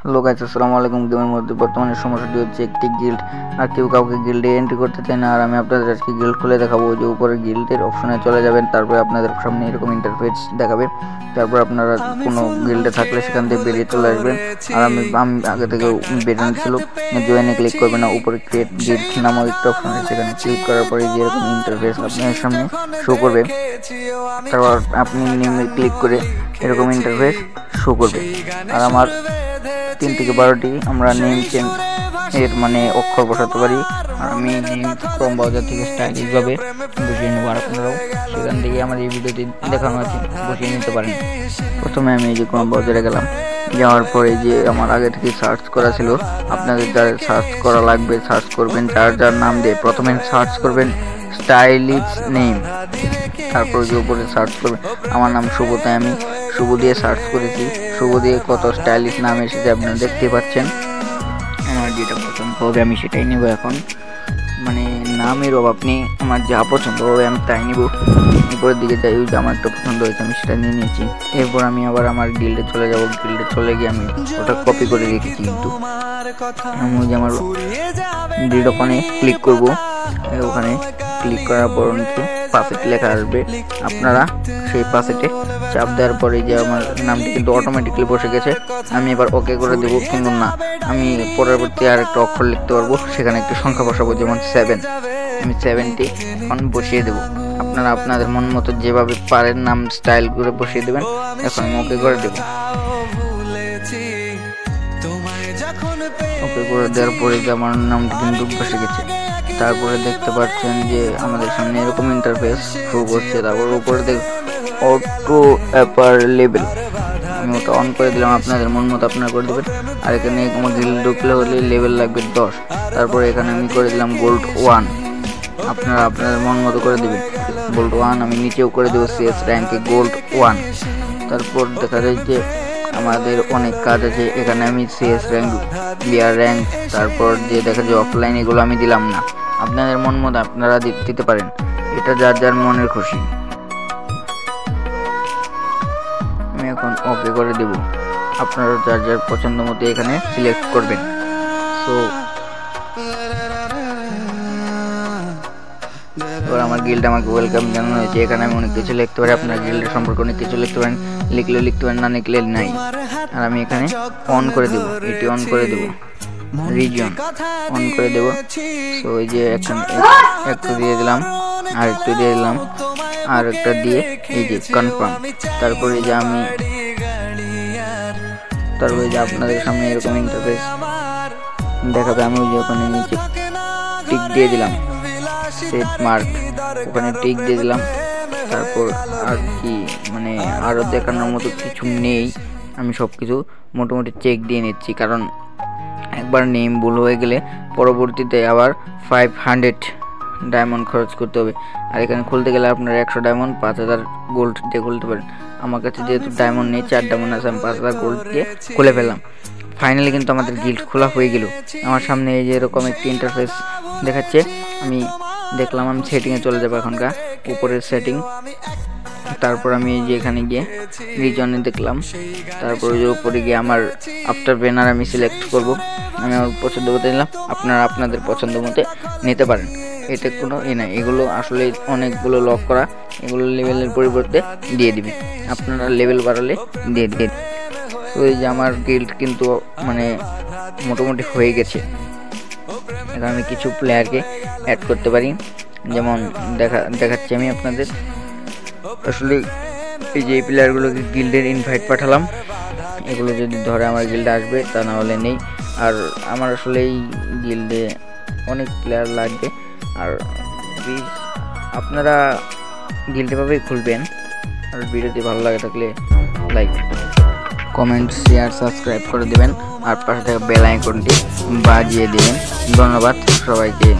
Hello guys, আসসালামু আলাইকুম। গেমের মধ্যে বর্তমানে সমস্যাটি হচ্ছে একটি গিল্ড আর কেউ কাউকে গিল্ডে এন্ট্রি করতে চায় না। আর আমি আপনাদের আজকে গিল্ড খুলে দেখাবো। যে উপরে গিল্ডের অপশনে চলে যাবেন, তারপরে আপনাদের সামনে এরকম ইন্টারফেস দেখাবে। তারপর আপনারা কোনো গিল্ডে থাকলে সেখান থেকে বেরিয়ে চলে আসবেন। আর আমি আগে থেকে বেরোনো ছিল, জয়েনে ক্লিক করবেন না, উপরে ক্রিয়েট গিল্ড নামক একটা অপশন আছে, সেখানে ক্লিক করার পরে যে এরকম ইন্টারফেস আপনার সামনে শো করবে। তারপর আপনি নেমে ক্লিক করে এরকম ইন্টারফেস শো করবে। আর আমার 3 থেকে 12টি আমরা নেম চেঞ্জ এর মানে অক্ষর বসাতে পারি। আর আমি নেম ক্রোম ব্রাউজার থেকে স্টাইলিশভাবে বসিয়ে নেব। আর আপনারাও সেখান থেকে আমার এই ভিডিওটি দেখানো আছে, বসিয়ে নিতে পারেন। প্রথমে আমি এই যে ক্রোম ব্রাউজারে গেলাম, যাওয়ার পরে যে আমার আগে থেকে সার্চ করা ছিল, আপনাদের যার সার্চ করা লাগবে সার্চ করবেন, যার নাম দিয়ে প্রথমে সার্চ করবেন স্টাইলিশ নেম, তারপর যে উপরে সার্চ করবেন। আমার নাম শুভ, তাই আমি শুভ দিয়ে সার্চ করেছি। শুভ দিয়ে কত স্টাইলিশ নাম এসেছে আপনারা দেখতে পাচ্ছেন। আমার যেটা পছন্দ হবে আমি সেটাই নেব। এখন মানে নামের অভাব নেই, আমার যা পছন্দ হবে আমি তাই নিব। উপরের দিকে যাই, ওই যে আমার একটা পছন্দ হয়েছে আমি সেটা নিয়ে নিয়েছি। এরপর আমি আবার আমার গিল্ডে চলে যাব। গিল্ডে চলে গিয়ে আমি ওটা কপি করে রেখেছি, কিন্তু আমি ওই যে আমার গিল্ড ওখানে ক্লিক করব। ওখানে ক্লিক করার পর অনেকে পাসেট লেখা আসবে, আপনারা সেই পাসেটে চাপ দেওয়ার পরে যে আমার নামটি কিন্তু অটোমেটিকলি বসে গেছে। আমি এবার ওকে করে দেবো, কিন্তু না, আমি পরবর্তী আর একটা অক্ষর লিখতে পারবো, সেখানে একটি সংখ্যা বসাবো, যেমন 7। আমি 7টি এখন বসিয়ে দেবো। আপনারা আপনাদের মন মতো যেভাবে পারেন নাম স্টাইল করে বসিয়ে দেবেন। এখন আমি ওকে করে দেবো। ওকে করে দেওয়ার পরে যে আমার নামটি কিন্তু বসে গেছে। তারপরে দেখতে পাচ্ছেন যে আমাদের সামনে এরকম ইন্টারফেস শো করছে। তারপর উপরে দেখ অটো অ্যাপার লেভেল, আমি ওটা অন করে দিলাম। আপনাদের মন মতো আপনারা করে দেবেন। আর এখানে আমার গিল্ড ঢুকলে হলে লেভেল লাগবে 10। তারপরে এখানে আমি করে দিলাম গোল্ড 1, আপনারা আপনাদের মন মতো করে দেবেন গোল্ড 1। আমি নিচেও করে দেবো সিএস র্যাঙ্কে গোল্ড 1। তারপর দেখা যায় যে আমাদের অনেক কাজ আছে, এখানে আমি সিএস র্যাঙ্ক, বিআর র্যাঙ্ক, তারপর যে দেখা যায় অফলাইন, এগুলো আমি দিলাম না। আপনাদের মন মতো আপনারা দিতে পারেন, এটা যার যার মনের খুশি। আমি এখন ওকে করে দেব। আপনারা যার যার পছন্দ মতো এখানে সিলেক্ট করবেন। সো এবার আমার গিল্ড আমাকে ওয়েলকাম জানানো হয়েছে। এখানে আমি অনেক কিছু লিখতে পারি, আপনার গিল্ডের সম্পর্কে অনেক কিছু লিখতে পারেন, লিখলে লিখতে পারেন, না লিখলে নাই। আর আমি এখানে অন করে দেব, এটি অন করে দেব, রিজন অন করে দেব। সো এই যে একটু দিয়ে দিলাম, আর একটু দিয়ে দিলাম, আর একটা দিয়ে এই যে কনফার্ম। তারপরে যে আমি তারপরে যে আপনাদের সামনে এরকম ইন্টারফেস দেখাবে। আমি ওই যে ওখানে নিচে টিক দিয়ে দিলাম, সেট মার্ক, ওখানে টিক দিয়ে দিলাম। তারপর আর কি মানে আরও দেখানোর মতো কিছু নেই, আমি সব কিছু মোটামুটি চেক দিয়ে নিচ্ছি। কারণ একবার নেম ভুল হয়ে গেলে পরবর্তীতে আবার 500 ডায়মন্ড খরচ করতে হবে। আর এখানে খুলতে গেলে আপনার 100 ডায়মন্ড 5000 গোল্ড দিয়ে খুলতে পারেন। আমার কাছে যেহেতু ডায়মন্ড নেই, 4 ডায়মন্ড আছে, আমি 5000 গোল্ড দিয়ে খুলে ফেললাম। ফাইনালি কিন্তু আমাদের গিল্ড খোলা হয়ে গেল। আমার সামনে এই যে এরকম একটি ইন্টারফেস দেখাচ্ছে। আমি দেখলাম আমি সেটিংয়ে চলে যাবো এখনকার, উপরের সেটিং। তারপর আমি এই যে এখানে গিয়ে রিজনে দেখলাম। তারপর যে উপরে গিয়ে আমার আফটার ব্যানার আমি সিলেক্ট করব। আমি আমার পছন্দ মতো নিলাম, আপনারা আপনাদের পছন্দ মতো নিতে পারেন, এটা কোনো নাই। এগুলো আসলে অনেকগুলো লক করা, এগুলো লেভেলের পরিবর্তে দিয়ে দিবে, আপনারা লেভেল বাড়ালে দিয়ে দিবে। তো এই যে আমার গিল্ড কিন্তু মানে মোটামুটি হয়ে গেছে। এখন আমি কিছু প্লেয়ারকে অ্যাড করতে পারি, যেমন দেখাচ্ছি আমি আপনাদের। আসলে এই যে এই প্লেয়ারগুলোকে গিল্ডের ইনভাইট পাঠালাম, এগুলো যদি ধরে আমার গিল্ডে আসবে, তা না হলে নেই। আর আমার আসলে এই গিল্ডে অনেক প্লেয়ার লাগবে। আর আপনারা গিল্ডে ভাবেই খুলবেন। আর ভিডিওটি ভালো লাগে থাকলে লাইক, কমেন্ট, শেয়ার, সাবস্ক্রাইব করে দেবেন। আর পাশে থাকা বেল আইকনটি বাজিয়ে দেবেন। ধন্যবাদ সবাইকে।